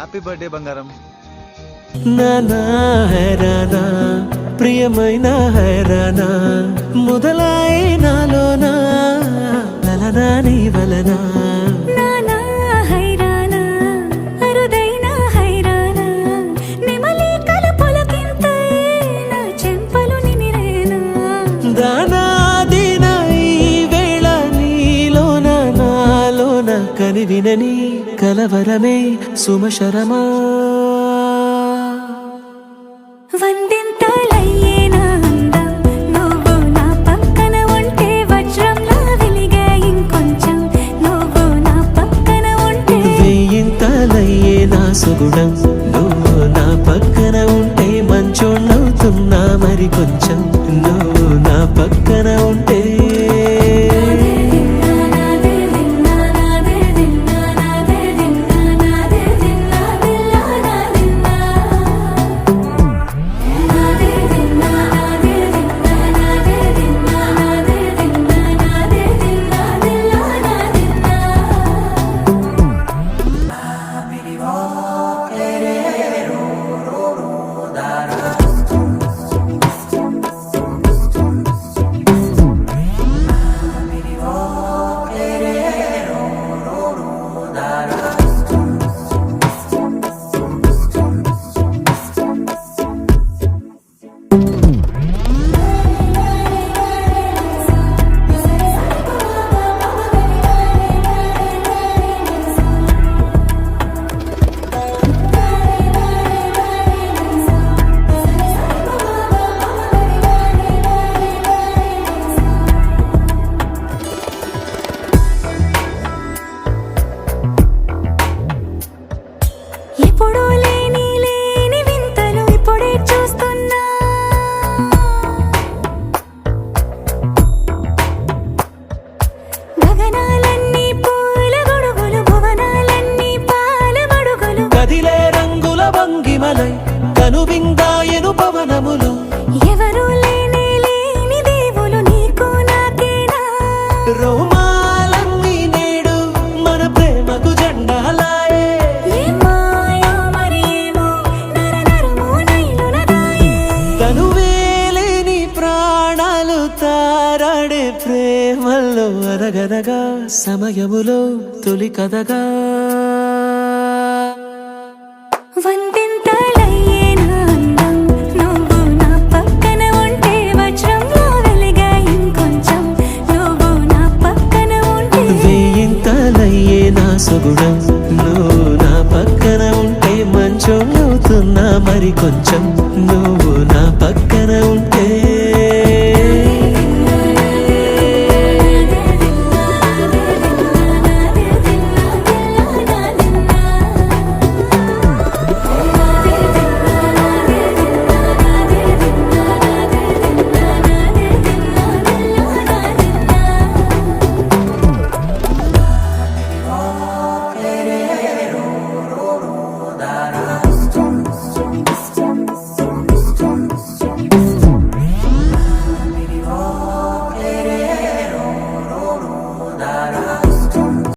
Happy birthday బంగారం. నానా హైరానా ప్రియమైన హైరానా మొదలాయి నాలోనా లలనా నీ వలనా నానా హైరానా అరుదైన హైరానా నెమలి కలుపులకింతై నా చెంపలు నిమిరేనా దానా దిన ఈ వేళ నీలోన నాలోన కనివినని కలవరమే సుమశరమా వందింతలయ్యేనా అందం నువ్వు నా పక్కన ఉంటే వజ్రంలా వెలిగే ఇంకొంచెం నువ్వు నా పక్కన ఉంటే వెయ్యింతలయ్యే నా సుగుణం నువ్వు నా పక్కన ఉంటే మంచోళ్ళవుతున్నా మరి కొంచెం నువ్వు నా పక్కన ఉంటే ఎప్పుడూ లేని వింతలు ఇప్పుడే చూస్తున్నా గగనాలన్నీ పూల గొడుగులు భువనాలన్నీ పాల మడుగులు కదిలే రంగుల భంగిమలై కనువిందాయను పవనములు ఎవరూ లేని దేవులు నీకు నాకేనా రోమాలన్నీ నేడు మన ప్రేమకు జెండాలాయే ఏ మాయో మరి ఏమో నరనరమో నైలునదాయే తనువేలేని ప్రాణాలు తారాడే ప్రేమల్లో అరగనగా సమయములో తొలి కథగా వందింతలయ్యేనా అందం నువ్వు నా పక్కన ఉంటే వజ్రంలా వెలిగే ఇంకొంచెం నువ్వు నా పక్కన ఉంటే వెయ్యింతలయ్యే నా సుగుణం నువ్వు నా పక్కన ఉంటే మంచోళ్ళవుతున్నా మరి కొంచెం నువ్వు నా